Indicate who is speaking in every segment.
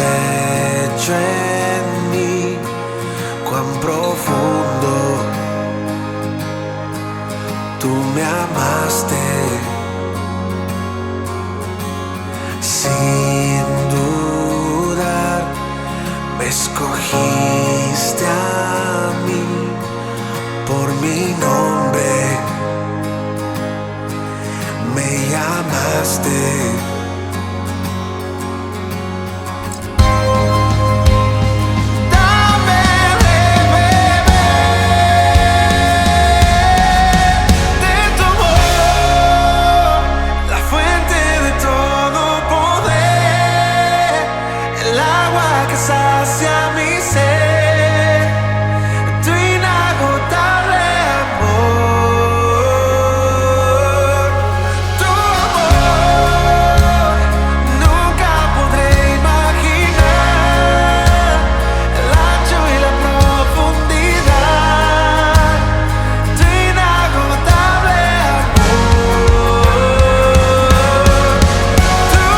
Speaker 1: hecho en mí, cuán profundo tú me amaste, sin dudar me escogiste a mí por mi nombre, me llamaste. Sacia mi ser, tu inagotable amor, tu amor. Nunca podré imaginar el ancho y la profundidad, tu inagotable amor, tu amor.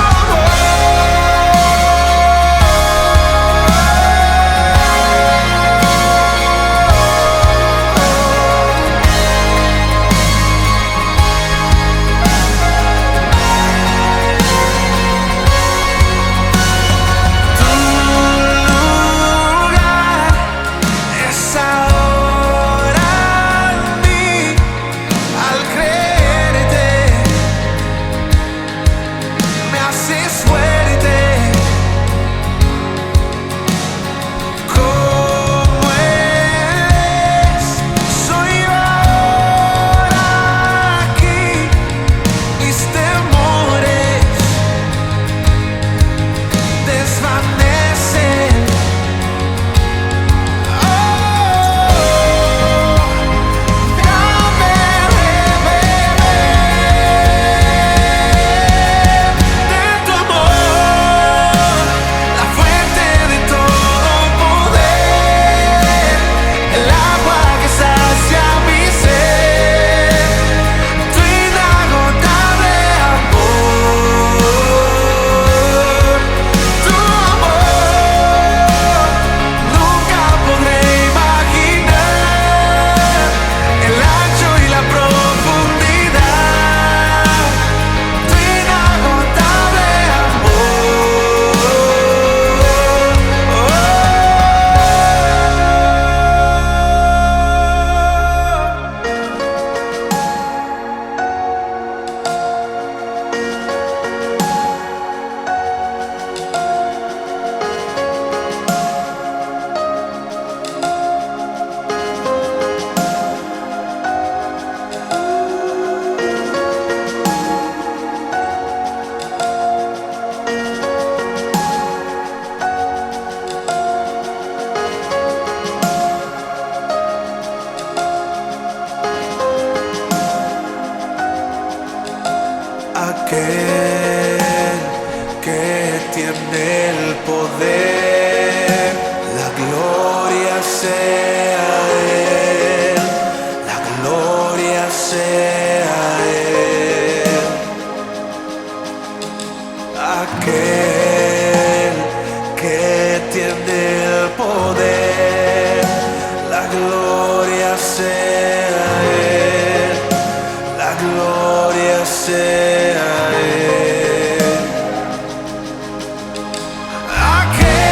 Speaker 1: Aquel que tiene el poder, la gloria sea Él, la gloria sea Él. Aquel que tiene el poder, la gloria sea Él, la gloria sea Él. Aquel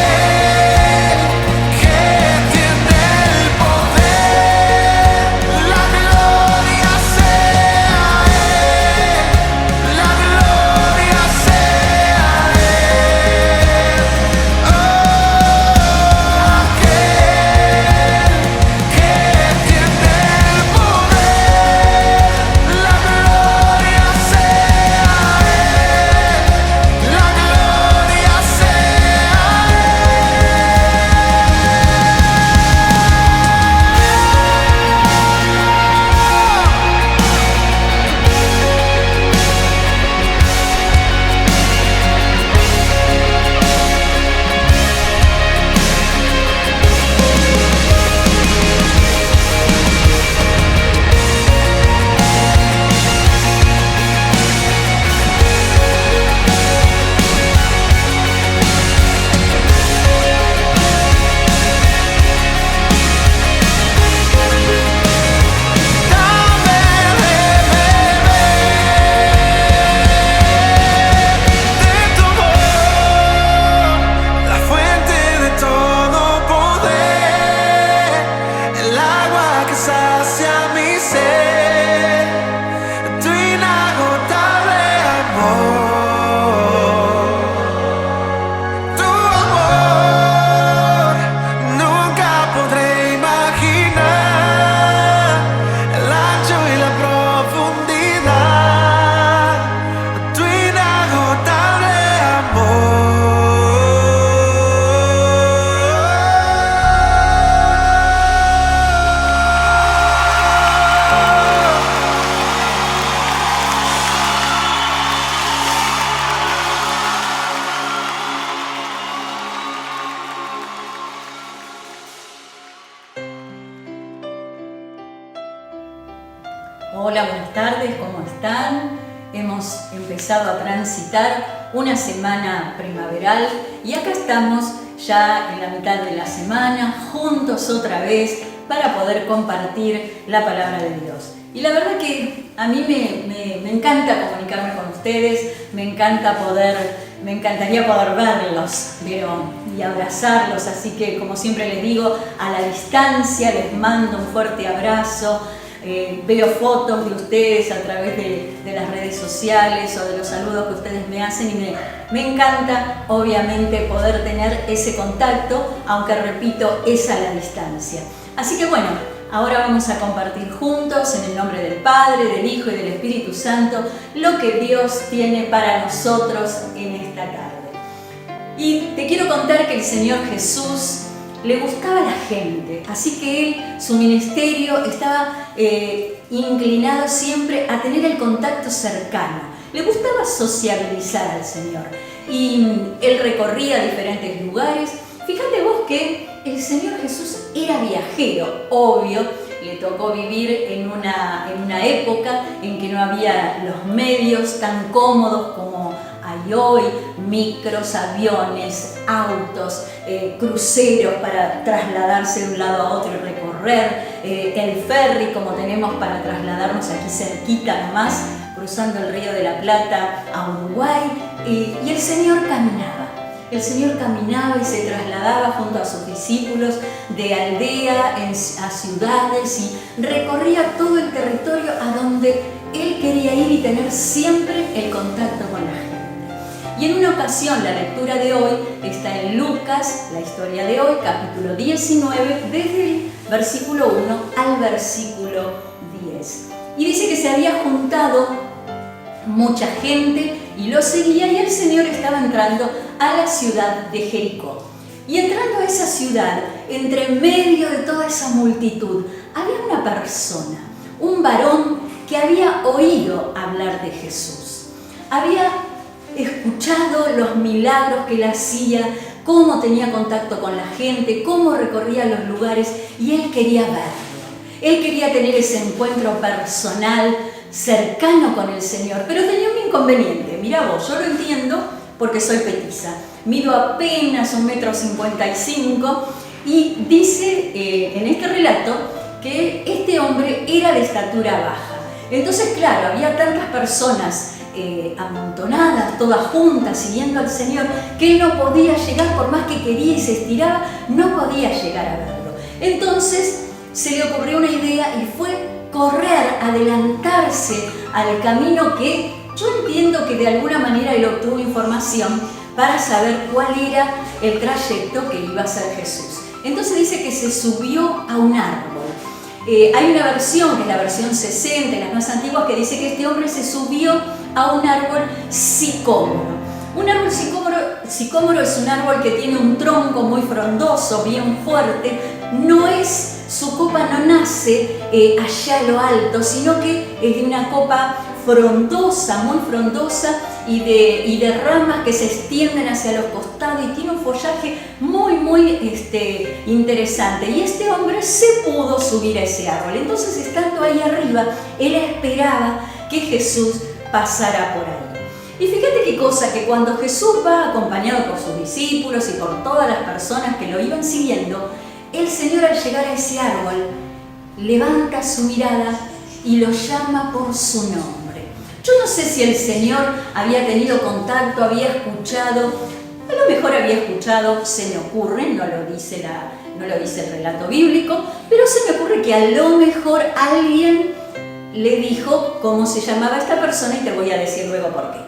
Speaker 2: Hola, buenas tardes, ¿cómo están? Hemos empezado a transitar una semana primaveral y acá estamos ya en la mitad de la semana, juntos otra vez para poder compartir la palabra de Dios. Y la verdad que a mí me encanta comunicarme con ustedes, me encantaría poder verlos y abrazarlos, así que como siempre les digo, a la distancia les mando un fuerte abrazo. Veo fotos de ustedes a través de las redes sociales o de los saludos que ustedes me hacen y me encanta obviamente poder tener ese contacto, aunque repito, es a la distancia. Así que bueno, ahora vamos a compartir juntos en el nombre del Padre, del Hijo y del Espíritu Santo lo que Dios tiene para nosotros en esta tarde. Y te quiero contar que el Señor Jesús le gustaba a la gente, así que él, su ministerio estaba inclinado siempre a tener el contacto cercano. Le gustaba sociabilizar al Señor y él recorría diferentes lugares. Fíjate vos que el Señor Jesús era viajero, obvio, le tocó vivir en una época en que no había los medios tan cómodos como hay hoy, micros, aviones, autos, cruceros para trasladarse de un lado a otro y recorrer, el ferry como tenemos para trasladarnos aquí cerquita nomás, cruzando el Río de la Plata a Uruguay, y el Señor caminaba. El Señor caminaba y se trasladaba junto a sus discípulos de aldea a ciudades y recorría todo el territorio a donde Él quería ir y tener siempre el contacto con la gente. Y en una ocasión, la lectura de hoy está en Lucas, la historia de hoy, capítulo 19, desde el versículo 1 al versículo 10. Y dice que se había juntado mucha gente y lo seguía, y el Señor estaba entrando a la ciudad de Jericó. Y entrando a esa ciudad, entre medio de toda esa multitud, había una persona, un varón que había oído hablar de Jesús. Había escuchado los milagros que él hacía, cómo tenía contacto con la gente, cómo recorría los lugares, y él quería verlo. Él quería tener ese encuentro personal, cercano con el Señor, pero tenía un inconveniente. Mirá vos, yo lo entiendo porque soy petiza, mido apenas 1,55 m y dice en este relato que este hombre era de estatura baja. Entonces, claro, había tantas personas amontonadas, todas juntas, siguiendo al Señor, que él no podía llegar, por más que quería y se estiraba, no podía llegar a verlo. Entonces se le ocurrió una idea y fue correr, adelantarse al camino que yo entiendo que de alguna manera él obtuvo información para saber cuál era el trayecto que iba a hacer Jesús. Entonces dice que se subió a un árbol. Hay una versión, que es la versión 60, las más antiguas, que dice que este hombre se subió a un árbol sicómoro. Un árbol sicómoro es un árbol que tiene un tronco muy frondoso, bien fuerte. Su copa no nace allá a lo alto, sino que es de una copa frondosa, muy frondosa, y de ramas que se extienden hacia los costados, y tiene un follaje muy interesante. Y este hombre se pudo subir a ese árbol. Entonces, estando ahí arriba, él esperaba que Jesús pasara por ahí. Y fíjate qué cosa, que cuando Jesús va acompañado por sus discípulos y por todas las personas que lo iban siguiendo, el Señor, al llegar a ese árbol, levanta su mirada y lo llama por su nombre. Yo no sé si el Señor había tenido contacto, había escuchado, a lo mejor había escuchado, se me ocurre, no lo dice el relato bíblico, pero se me ocurre que a lo mejor alguien le dijo cómo se llamaba esta persona, y te voy a decir luego por qué.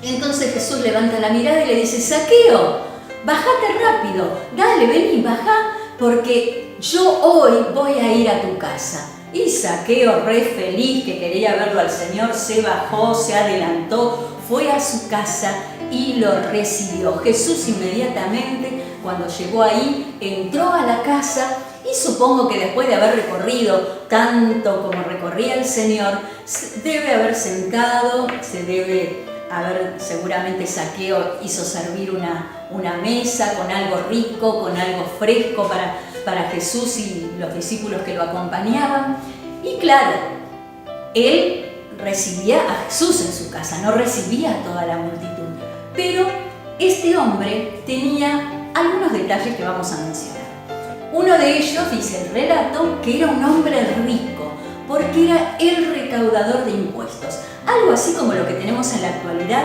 Speaker 2: Entonces Jesús levanta la mirada y le dice: Zaqueo, bájate rápido, dale, vení, bajá, porque yo hoy voy a ir a tu casa. Y Zaqueo, re feliz, que quería verlo al Señor, se bajó, se adelantó, fue a su casa y lo recibió. Jesús inmediatamente, cuando llegó ahí, entró a la casa, y supongo que después de haber recorrido tanto como recorría el Señor, debe haber sentado, seguramente Zaqueo hizo servir una mesa con algo rico, con algo fresco para Jesús y los discípulos que lo acompañaban. Y claro, él recibía a Jesús en su casa, no recibía a toda la multitud. Pero este hombre tenía algunos detalles que vamos a mencionar. Uno de ellos, dice el relato, que era un hombre rico, porque era el recaudador de impuestos. Algo así como lo que tenemos en la actualidad.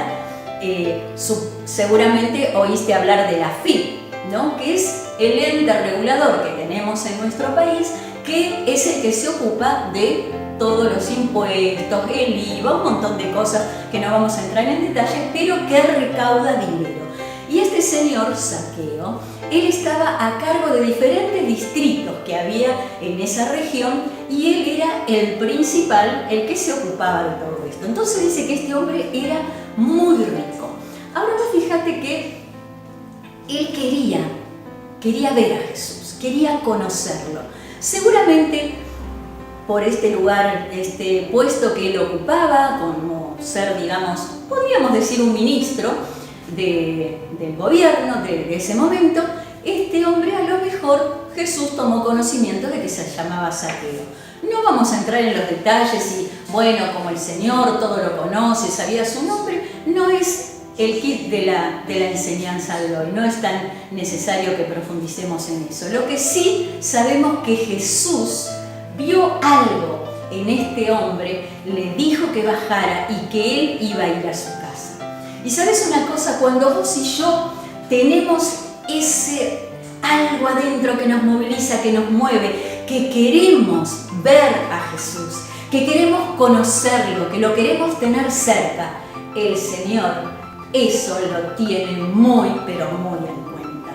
Speaker 2: Seguramente oíste hablar de la AFIP, ¿no? Que es el ente regulador que tenemos en nuestro país, que es el que se ocupa de todos los impuestos, el IVA, un montón de cosas que no vamos a entrar en detalles, pero que recauda dinero. Y este señor Zaqueo, él estaba a cargo de diferentes distritos que había en esa región y él era el principal, el que se ocupaba de todo esto. Entonces dice que este hombre era muy rico. Ahora vos fíjate que él quería ver a Jesús, quería conocerlo. Seguramente por este lugar, este puesto que él ocupaba, como ser, digamos, podríamos decir un ministro del gobierno de ese momento, este hombre a lo mejor Jesús tomó conocimiento de que se llamaba Zaqueo. No vamos a entrar en los detalles y, bueno, como el Señor todo lo conoce, sabía su nombre, no es el kit de la enseñanza de hoy, no es tan necesario que profundicemos en eso. Lo que sí sabemos que Jesús vio algo en este hombre, le dijo que bajara y que él iba a ir a su casa. Y sabes una cosa, cuando vos y yo tenemos ese algo adentro que nos moviliza, que nos mueve, que queremos ver a Jesús, que queremos conocerlo, que lo queremos tener cerca, el Señor eso lo tiene muy, pero muy en cuenta.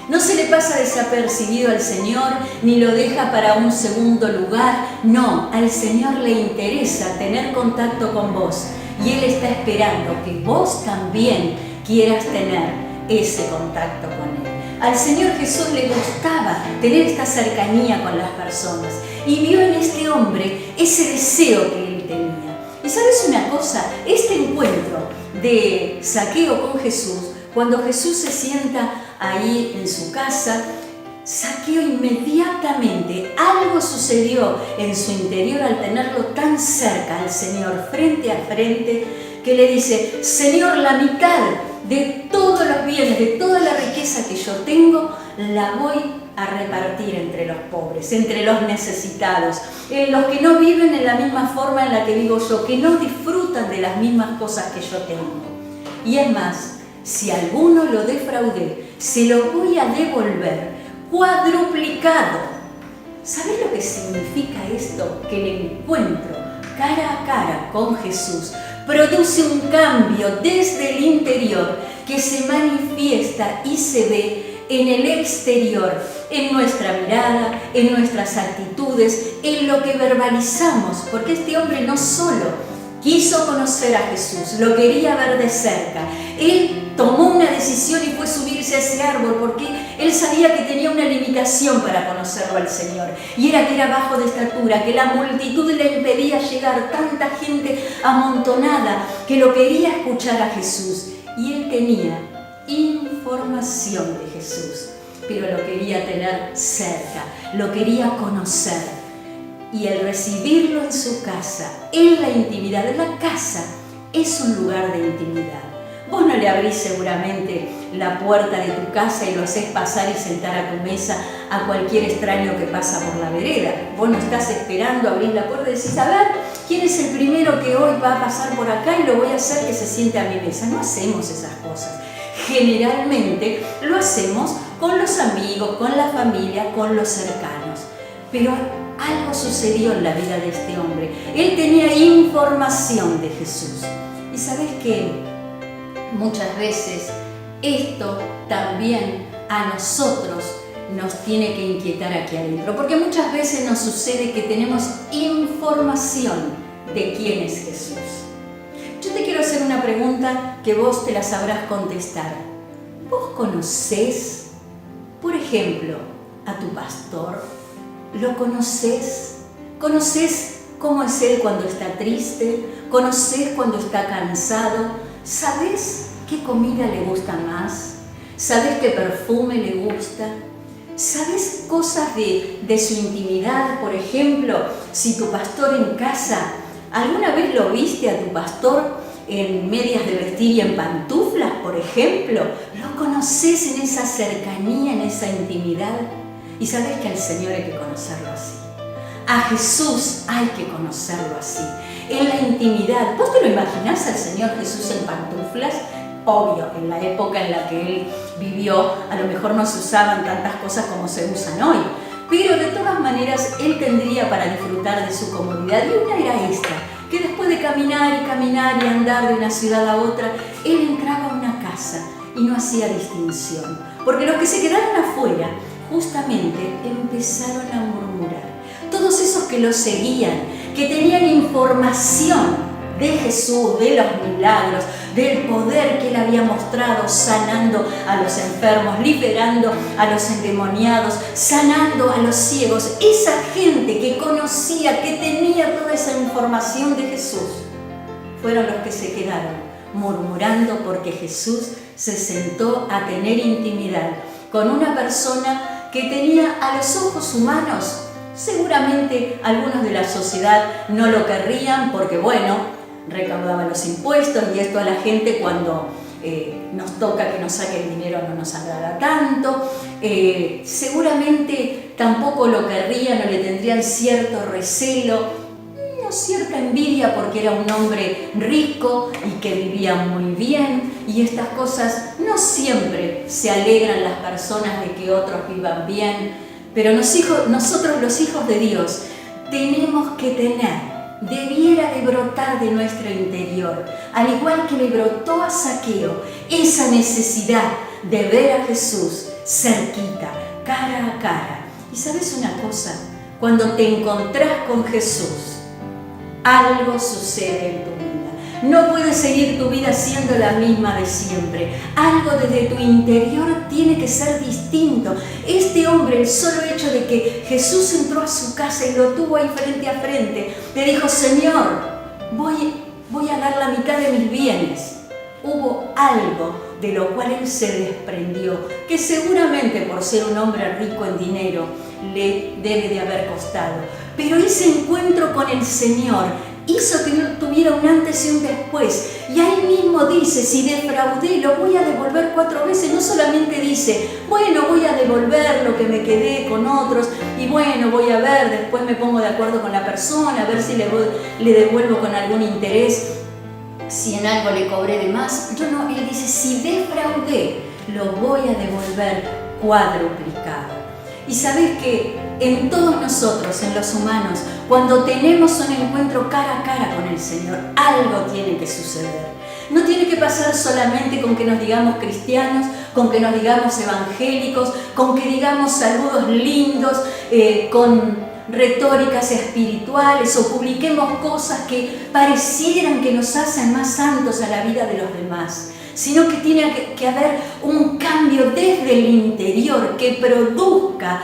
Speaker 2: No se le pasa desapercibido al Señor, ni lo deja para un segundo lugar. No, al Señor le interesa tener contacto con vos. Y Él está esperando que vos también quieras tener ese contacto con Él. Al Señor Jesús le gustaba tener esta cercanía con las personas. Y vio en este hombre ese deseo que Él tenía. Y ¿sabes una cosa? Este encuentro de Zaqueo con Jesús, cuando Jesús se sienta ahí en su casa, Zaqueo inmediatamente, algo sucedió en su interior al tenerlo tan cerca al Señor, frente a frente, que le dice: Señor, la mitad de todos los bienes, de toda la riqueza que yo tengo, la voy a repartir entre los pobres, entre los necesitados, los que no viven en la misma forma en la que vivo yo, que no disfrutan de las mismas cosas que yo tengo. Y es más, si alguno lo defraudé, se lo voy a devolver cuadruplicado. ¿Sabes lo que significa esto? Que el encuentro cara a cara con Jesús produce un cambio desde el interior que se manifiesta y se ve en el exterior, en nuestra mirada, en nuestras actitudes, en lo que verbalizamos, porque este hombre no solo quiso conocer a Jesús, lo quería ver de cerca. Él tomó una decisión y fue subirse a ese árbol porque él sabía que tenía una limitación para conocerlo al Señor. Y era que era bajo de estatura, que la multitud le impedía llegar, tanta gente amontonada que lo quería escuchar a Jesús. Y él tenía información de Jesús, pero lo quería tener cerca, lo quería conocer. Y el recibirlo en su casa, en la intimidad, la casa es un lugar de intimidad. Vos no le abrís seguramente la puerta de tu casa y lo hacés pasar y sentar a tu mesa a cualquier extraño que pasa por la vereda. Vos no estás esperando abrir la puerta y decís: a ver, ¿quién es el primero que hoy va a pasar por acá y lo voy a hacer que se siente a mi mesa? No hacemos esas cosas. Generalmente lo hacemos con los amigos, con la familia, con los cercanos. Pero algo sucedió en la vida de este hombre. Él tenía información de Jesús. Y ¿sabes qué? Muchas veces esto también a nosotros nos tiene que inquietar aquí adentro. Porque muchas veces nos sucede que tenemos información de quién es Jesús. Yo te quiero hacer una pregunta que vos te la sabrás contestar. ¿Vos conocés, por ejemplo, a tu pastor? ¿Lo conocés? ¿Conocés cómo es él cuando está triste? ¿Conocés cuando está cansado? ¿Sabés qué comida le gusta más? ¿Sabés qué perfume le gusta? ¿Sabés cosas de su intimidad? Por ejemplo, si tu pastor en casa ¿Alguna vez lo viste a tu pastor en medias de vestir y en pantuflas, por ejemplo? ¿Lo conoces en esa cercanía, en esa intimidad? Y sabes que al Señor hay que conocerlo así. A Jesús hay que conocerlo así, en la intimidad. ¿Vos te lo imaginás al Señor Jesús en pantuflas? Obvio, en la época en la que Él vivió, a lo mejor no se usaban tantas cosas como se usan hoy. Pero de todas maneras, Él tendría para disfrutar de su comodidad. Y una era esta, que después de caminar y andar de una ciudad a otra, Él entraba a una casa y no hacía distinción. Porque los que se quedaron afuera, justamente empezaron a murmurar. Todos esos que lo seguían, que tenían información de Jesús, de los milagros, del poder que Él había mostrado, sanando a los enfermos, liberando a los endemoniados, sanando a los ciegos. Esa gente que conocía, que tenía toda esa información de Jesús, fueron los que se quedaron murmurando porque Jesús se sentó a tener intimidad con una persona que tenía a los ojos humanos. Seguramente algunos de la sociedad no lo querrían porque, bueno, recaudaba los impuestos y esto a la gente cuando nos toca que nos saque el dinero no nos agrada tanto. Seguramente tampoco lo querrían o le tendrían cierto recelo, cierta envidia porque era un hombre rico y que vivía muy bien, y estas cosas no siempre se alegran las personas de que otros vivan bien, pero nosotros los hijos de Dios tenemos que tener, debiera de brotar de nuestro interior, al igual que le brotó a Zaqueo, esa necesidad de ver a Jesús cerquita, cara a cara. Y ¿sabes una cosa? Cuando te encontrás con Jesús, algo sucede en tu vida. No puedes seguir tu vida siendo la misma de siempre. Algo desde tu interior tiene que ser distinto. Este hombre, el solo hecho de que Jesús entró a su casa y lo tuvo ahí frente a frente, le dijo: Señor, voy a dar la mitad de mis bienes. Hubo algo de lo cual él se desprendió, que seguramente por ser un hombre rico en dinero le debe de haber costado. Pero ese encuentro con el Señor hizo que tuviera un antes y un después. Y ahí mismo dice: si defraudé, lo voy a devolver 4 veces. No solamente dice: bueno, voy a devolver lo que me quedé con otros y bueno, voy a ver, después me pongo de acuerdo con la persona, a ver si le devuelvo con algún interés, si en algo le cobré de más. No, él dice: si defraudé, lo voy a devolver cuadruplicado. Y sabes que en todos nosotros, en los humanos, cuando tenemos un encuentro cara a cara con el Señor, algo tiene que suceder. No tiene que pasar solamente con que nos digamos cristianos, con que nos digamos evangélicos, con que digamos saludos lindos, con retóricas espirituales o publiquemos cosas que parecieran que nos hacen más santos a la vida de los demás, sino que tiene que haber un cambio desde el interior que produzca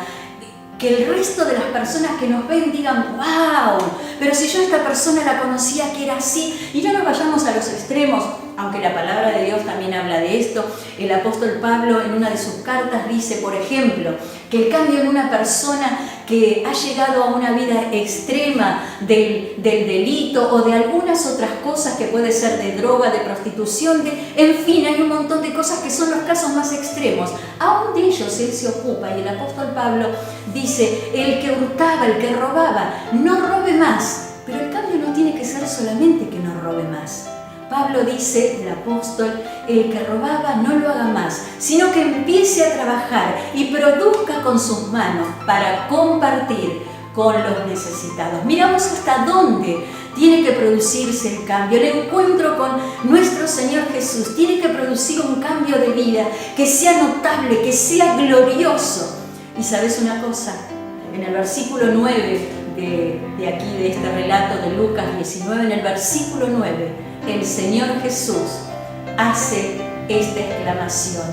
Speaker 2: que el resto de las personas que nos ven digan: wow, pero si yo a esta persona la conocía que era así. Y no nos vayamos a los extremos, aunque la palabra de Dios también habla de esto. El apóstol Pablo en una de sus cartas dice, por ejemplo, que el cambio en una persona que ha llegado a una vida extrema del delito o de algunas otras cosas, que puede ser de droga, de prostitución, en fin, hay un montón de cosas que son los casos más extremos. Aún de ellos él se ocupa, y el apóstol Pablo dice: el que hurtaba, el que robaba, no robe más. Pero el cambio no tiene que ser solamente que no robe más. Pablo dice, el apóstol: el que robaba no lo haga más, sino que empiece a trabajar y produzca con sus manos para compartir con los necesitados. Miramos hasta dónde tiene que producirse el cambio. El encuentro con nuestro Señor Jesús tiene que producir un cambio de vida que sea notable, que sea glorioso. Y ¿sabes una cosa? En el versículo 9 de aquí, de este relato de Lucas 19, en el versículo 9, el Señor Jesús hace esta exclamación: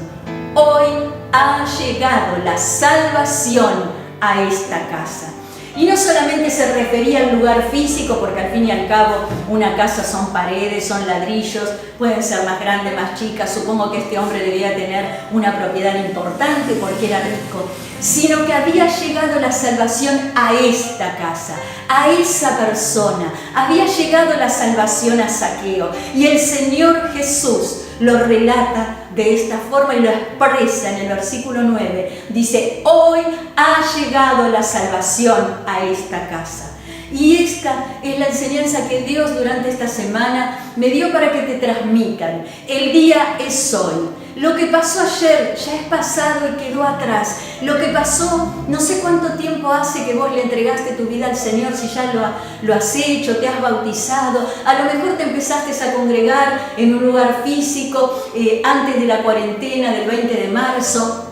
Speaker 2: hoy ha llegado la salvación a esta casa. Y no solamente se refería al lugar físico, porque al fin y al cabo una casa son paredes, son ladrillos, pueden ser más grandes, más chicas. Supongo que este hombre debía tener una propiedad importante porque era rico, sino que había llegado la salvación a esta casa, a esa persona. Había llegado la salvación a Zaqueo. Y el Señor Jesús lo relata de esta forma y lo expresa en el versículo 9. Dice: hoy ha llegado la salvación a esta casa. Y esta es la enseñanza que Dios durante esta semana me dio para que te transmitan. El día es hoy. Lo que pasó ayer ya es pasado y quedó atrás. Lo que pasó, no sé cuánto tiempo hace que vos le entregaste tu vida al Señor, si ya lo has hecho, te has bautizado. A lo mejor te empezaste a congregar en un lugar físico antes de la cuarentena del 20 de marzo.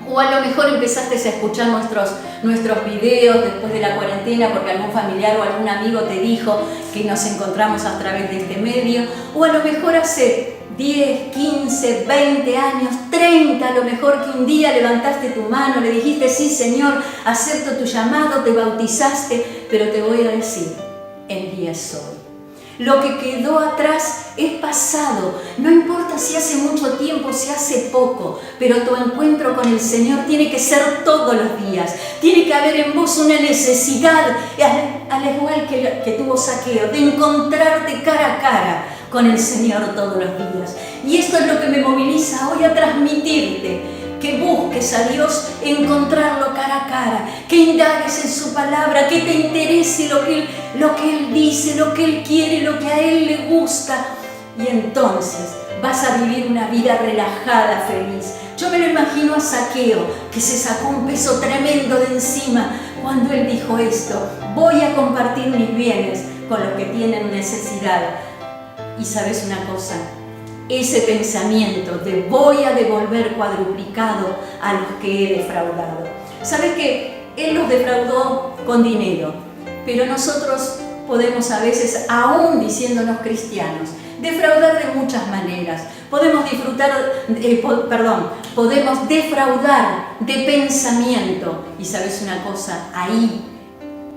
Speaker 2: O a lo mejor empezaste a escuchar nuestros videos después de la cuarentena porque algún familiar o algún amigo te dijo que nos encontramos a través de este medio. O a lo mejor hace 10, 15, 20 años, 30, a lo mejor que un día levantaste tu mano, le dijiste: sí, Señor, acepto tu llamado, te bautizaste. Pero te voy a decir, el día es hoy. Lo que quedó atrás es pasado. No importa si hace mucho tiempo, si hace poco, pero tu encuentro con el Señor tiene que ser todos los días. Tiene que haber en vos una necesidad, al igual que tuvo Zaqueo, de encontrarte cara a cara con el Señor todos los días. Y esto es lo que me moviliza hoy a transmitirte. Que busques a Dios, encontrarlo cara a cara, que indagues en su palabra, que te interese lo que Él dice, lo que Él quiere, lo que a Él le gusta. Y entonces vas a vivir una vida relajada, feliz. Yo me lo imagino a Zaqueo, que se sacó un peso tremendo de encima cuando él dijo esto: voy a compartir mis bienes con los que tienen necesidad. Y sabes una cosa, ese pensamiento de voy a devolver cuadruplicado a los que he defraudado. ¿Sabes que Él los defraudó con dinero? Pero nosotros podemos a veces, aún diciéndonos cristianos, defraudar de muchas maneras. Podemos podemos defraudar de pensamiento. Y ¿sabes una cosa? Ahí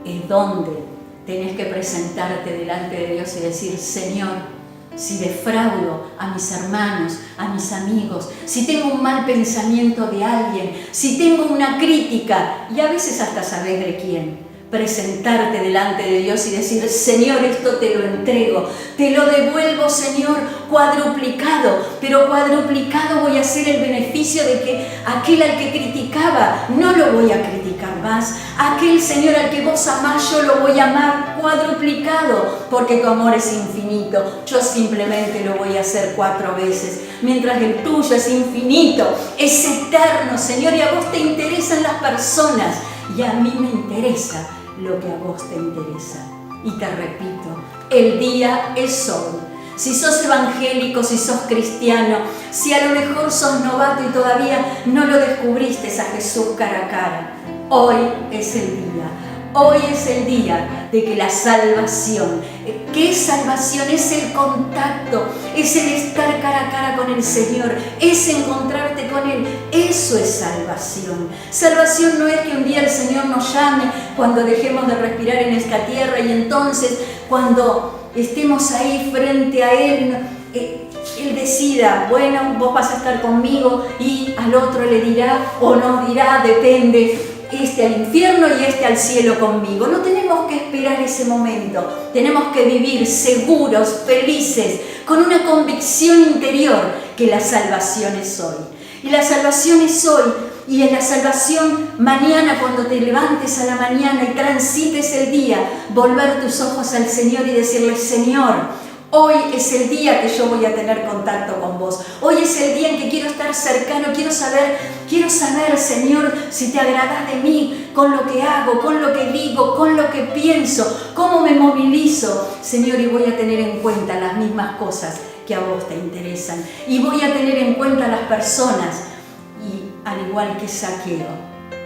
Speaker 2: es donde tenés que presentarte delante de Dios y decir: Señor, si defraudo a mis hermanos, a mis amigos, si tengo un mal pensamiento de alguien, si tengo una crítica, y a veces hasta sabés de quién, presentarte delante de Dios y decir: Señor, esto te lo entrego, te lo devuelvo, Señor, cuadruplicado, pero cuadruplicado voy a hacer el beneficio de que aquel al que criticaba no lo voy a criticar más, aquel Señor al que vos amás yo lo voy a amar cuadruplicado, porque tu amor es infinito. Yo simplemente lo voy a hacer 4 veces, mientras el tuyo es infinito, es eterno, Señor, y a vos te interesan las personas y a mí me interesa lo que a vos te interesa. Y te repito, el día es hoy. Si sos evangélico, si sos cristiano, si a lo mejor sos novato y todavía no lo descubriste a Jesús cara a cara, hoy es el día. Hoy es el día de que la salvación, ¿qué es salvación? Es el contacto, es el estar cara a cara con el Señor, es encontrarte con Él. Eso es salvación. Salvación no es que un día el Señor nos llame cuando dejemos de respirar en esta tierra y entonces cuando estemos ahí frente a Él, Él decida: bueno, vos vas a estar conmigo, y al otro le dirá o no dirá, depende, este al infierno y este al cielo conmigo. No tenemos que esperar ese momento, tenemos que vivir seguros, felices, con una convicción interior que la salvación es hoy. Y la salvación es hoy, y en la salvación mañana, cuando te levantes a la mañana y transites el día, volver tus ojos al Señor y decirle: Señor, hoy es el día que yo voy a tener contacto con vos. Hoy es el día en que quiero estar cercano, quiero saber, Señor, si te agradás de mí, con lo que hago, con lo que digo, con lo que pienso, cómo me movilizo, Señor, y voy a tener en cuenta las mismas cosas que a vos te interesan. Y voy a tener en cuenta a las personas, y al igual que Zaqueo,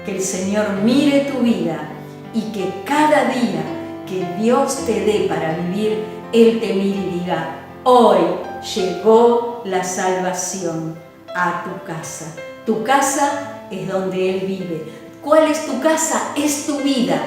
Speaker 2: que el Señor mire tu vida y que cada día que Dios te dé para vivir, Él te mire y diga: hoy llegó la salvación a tu casa. Tu casa es donde Él vive. ¿Cuál es tu casa? Es tu vida.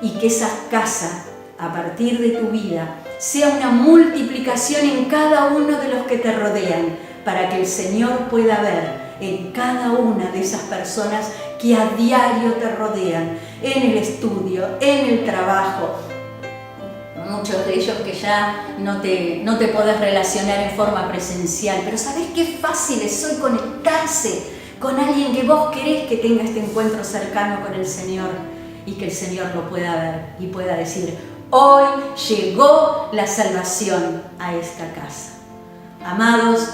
Speaker 2: y que esa casa, a partir de tu vida, sea una multiplicación en cada uno de los que te rodean, para que el Señor pueda ver en cada una de esas personas que a diario te rodean, en el estudio, en el trabajo. Muchos de ellos que ya no te podés relacionar en forma presencial, pero ¿sabés qué fácil es hoy conectarse con alguien que vos querés que tenga este encuentro cercano con el Señor y que el Señor lo pueda ver y pueda decir: hoy llegó la salvación a esta casa? Amados,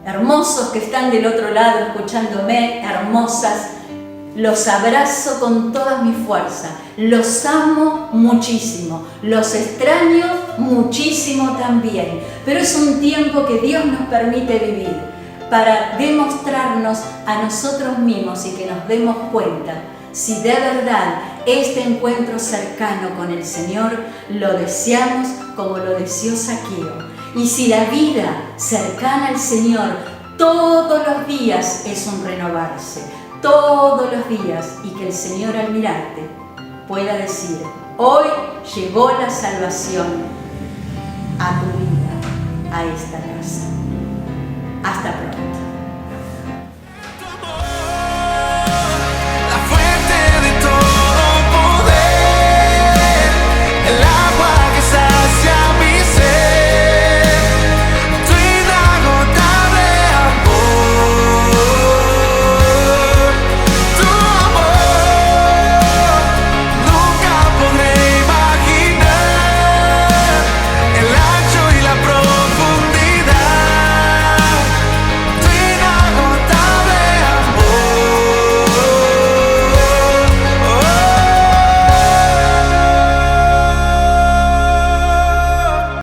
Speaker 2: hermosos que están del otro lado escuchándome, hermosas, los abrazo con toda mi fuerza, los amo muchísimo, los extraño muchísimo también, pero es un tiempo que Dios nos permite vivir para demostrarnos a nosotros mismos y que nos demos cuenta si de verdad este encuentro cercano con el Señor lo deseamos como lo deseó Zaqueo. Y si la vida cercana al Señor todos los días es un renovarse, todos los días, y que el Señor al mirarte pueda decir: hoy llegó la salvación a tu vida, a esta casa. Hasta pronto.